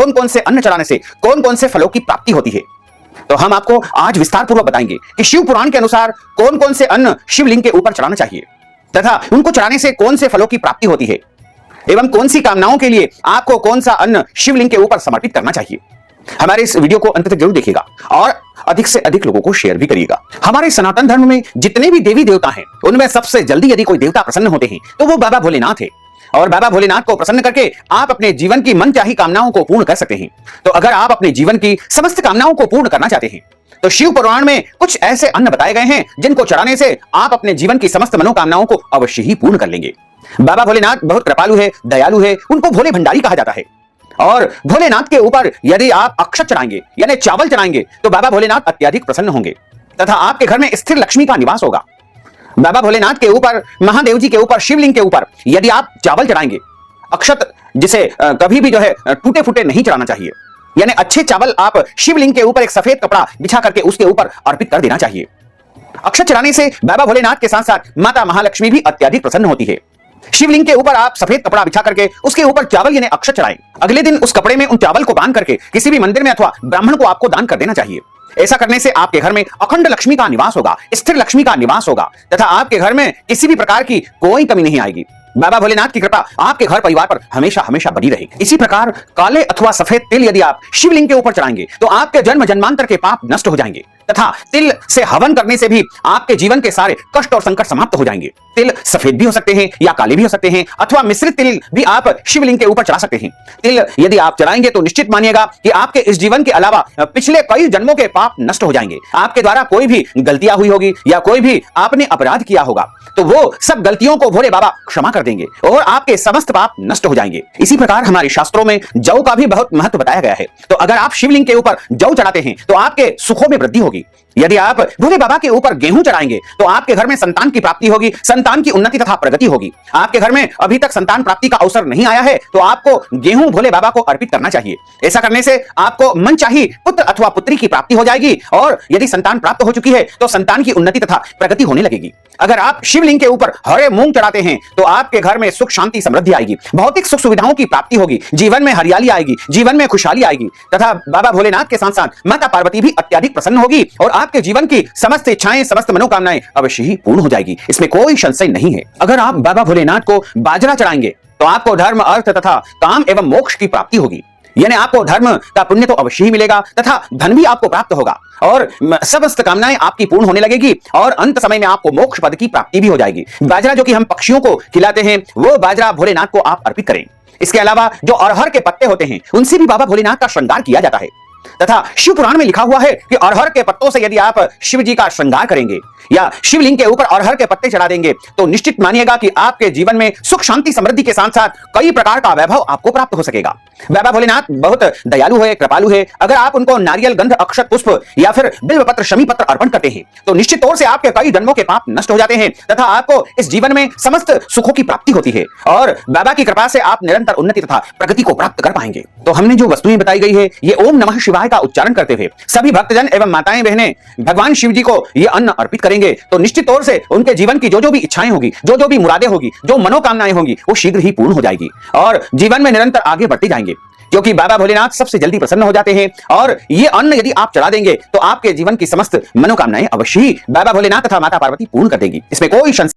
कौन कौन से अन्न चढ़ाने से कौन कौन से फलों की प्राप्ति होती है। तो हम आपको आज विस्तार पूर्वक बताएंगे कि शिव पुराण के अनुसार कौन कौन से अन्न शिवलिंग के ऊपर चढ़ाना चाहिए तथा उनको चढ़ाने से कौन से फलों की प्राप्ति होती है एवं कौन सी कामनाओं के लिए आपको कौन सा अन्न शिवलिंग के ऊपर समर्पित करना चाहिए। हमारे इस वीडियो को अंत तक जरूर देखिएगा और अधिक से अधिक लोगों को शेयर भी करिएगा। हमारे सनातन धर्म में जितने भी देवी देवता हैं उनमें सबसे जल्दी यदि कोई देवता प्रसन्न होते हैं तो वो बाबा भोलेनाथ है और बाबा भोलेनाथ को प्रसन्न करके आप अपने जीवन की मनचाही कामनाओं को पूर्ण कर सकते हैं। तो अगर आप अपने जीवन की समस्त कामनाओं को पूर्ण करना चाहते हैं तो शिव पुराण में कुछ ऐसे अन्न बताए गए हैं जिनको चढ़ाने से आप अपने जीवन की समस्त मनोकामनाओं को अवश्य ही पूर्ण कर लेंगे। बाबा भोलेनाथ बहुत कृपालु है, दयालु है, उनको भोले भंडारी कहा जाता है। और भोलेनाथ के ऊपर यदि आप अक्षत चढ़ाएंगे यानी चावल चढ़ाएंगे तो बाबा भोलेनाथ अत्यधिक प्रसन्न होंगे तथा आपके घर में स्थिर लक्ष्मी का निवास होगा। बाबा भोलेनाथ के ऊपर, महादेव जी के ऊपर, शिवलिंग के ऊपर यदि आप चावल चढ़ाएंगे, अक्षत जिसे कभी भी जो है टूटे फूटे नहीं चढ़ाना चाहिए, यानी अच्छे चावल आप शिवलिंग के ऊपर एक सफेद कपड़ा बिछा करके उसके ऊपर अर्पित कर देना चाहिए। अक्षत चढ़ाने से बाबा भोलेनाथ के साथ साथ माता महालक्ष्मी भी अत्यधिक प्रसन्न होती है। शिवलिंग के ऊपर आप सफेद कपड़ा बिछा करके उसके ऊपर चावल यानी अक्षत चढ़ाएं। अगले दिन उस कपड़े में उन चावल को बांध करके किसी भी मंदिर में अथवा ब्राह्मण को आपको दान कर देना चाहिए। ऐसा करने से आपके घर में अखंड लक्ष्मी का निवास होगा, स्थिर लक्ष्मी का निवास होगा तथा आपके घर में किसी भी प्रकार की कोई कमी नहीं आएगी। बाबा भोलेनाथ की कृपा आपके घर परिवार पर हमेशा हमेशा बनी रहेगी। इसी प्रकार काले अथवा सफेद तिल यदि आप शिवलिंग के ऊपर चढ़ाएंगे तो आपके जन्म जन्मांतर के पाप नष्ट हो जाएंगे तथा तिल से हवन करने से भी आपके जीवन के सारे कष्ट और संकट समाप्त हो जाएंगे। तिल सफेद भी हो सकते हैं या काले भी हो सकते हैं अथवा मिश्रित तिल भी आप शिवलिंग के ऊपर चढ़ा सकते हैं। तिल यदि आप चढ़ाएंगे तो निश्चित मानिएगा कि आपके इस जीवन के अलावा पिछले कई जन्मों के पाप नष्ट हो जाएंगे। आपके द्वारा कोई भी गलतियां हुई होगी या कोई भी आपने अपराध किया होगा तो वो सब गलतियों को भोले बाबा क्षमा कर देंगे और आपके समस्त पाप नष्ट हो जाएंगे। इसी प्रकार हमारे शास्त्रों में जौ का भी बहुत महत्व बताया गया है। तो अगर आप शिवलिंग के ऊपर जौ चढ़ाते हैं तो आपके सुखों में वृद्धि होगी। यदि आप भोले बाबा के ऊपर गेहूं चढ़ाएंगे तो आपके घर में संतान की प्राप्ति होगी, संतान की उन्नति तथा प्रगति होगी। आपके घर में अभी तक संतान प्राप्ति का अवसर नहीं आया है तो आपको गेहूं भोले बाबा को अर्पित करना चाहिए। ऐसा करने से आपको मनचाही पुत्र अथवा पुत्री की प्राप्ति हो जाएगी और यदि संतान प्राप्त हो चुकी है तो संतान की उन्नति तथा प्रगति होने लगेगी। अगर आप शिवलिंग के ऊपर हरे मूंग चढ़ाते हैं तो आपके घर में सुख शांति समृद्धि आएगी, भौतिक सुख सुविधाओं की प्राप्ति होगी, जीवन में हरियाली आएगी, जीवन में खुशहाली आएगी तथा बाबा भोलेनाथ के साथ साथ माता पार्वती भी अत्यधिक प्रसन्न होगी और आपके जीवन की समस्त इच्छाएं, समस्त मनोकामनाएं अवश्य ही पूर्ण हो जाएगी। इसमें कोई संशय नहीं है। अगर आप बाबा भोलेनाथ को बाजरा चढ़ाएंगे तो आपको धर्म, अर्थ तथा काम एवं मोक्ष की प्राप्ति होगी, यानी आपको धर्म का पुण्य तो अवश्य ही मिलेगा तथा धन भी आपको प्राप्त होगा और समस्त कामनाएं आपकी पूर्ण होने लगेगी और अंत समय में आपको मोक्ष पद की प्राप्ति भी हो जाएगी। बाजरा जो कि हम पक्षियों को खिलाते हैं वो बाजरा भोलेनाथ को आप अर्पित करें। इसके अलावा जो अरहर के पत्ते होते हैं उनसे भी बाबा भोलेनाथ का श्रृंगार किया जाता है तथा शिव पुराण में लिखा हुआ है कि अरहर के पत्तों से यदि आप शिव जी का श्रृंगार करेंगे या शिवलिंग के ऊपर अरहर के पत्ते चढ़ा देंगे तो निश्चित मानिएगा कि आपके जीवन में सुख शांति समृद्धि के साथ साथ कई प्रकार का वैभव आपको प्राप्त हो सकेगा। बाबा भोलेनाथ बहुत दयालु है, कृपालु है। अगर आप उनको नारियल, गंध, अक्षत, पुष्प या फिर बिल्व पत्र, शमी पत्र अर्पण करते हैं तो निश्चित तौर से आपके कई जन्मों के पाप नष्ट हो जाते हैं तथा आपको इस जीवन में समस्त सुखों की प्राप्ति होती है और बाबा की कृपा से आप निरंतर उन्नति तथा प्रगति को प्राप्त कर पाएंगे। तो हमने जो वस्तुएं बताई गई है ये ओम नमः शिवाय का उच्चारण करते हुए सभी भक्तजन एवं माताएं बहनें भगवान शिव जी को ये अन्न अर्पित करेंगे तो निश्चित तौर से उनके जीवन की जो भी इच्छाएं होगी, जो भी मुरादें होगी, जो मनोकामनाएं होंगी वो शीघ्र ही पूर्ण हो जाएगी और जीवन में निरंतर आगे बढ़ते जाएंगे क्योंकि बाबा भोलेनाथ सबसे जल्दी प्रसन्न हो जाते हैं और ये अन्न यदि आप चढ़ा देंगे तो आपके जीवन की समस्त मनोकामनाएं अवश्य ही बाबा भोलेनाथ तथा माता पार्वती पूर्ण कर देगी। इसमें कोई संशय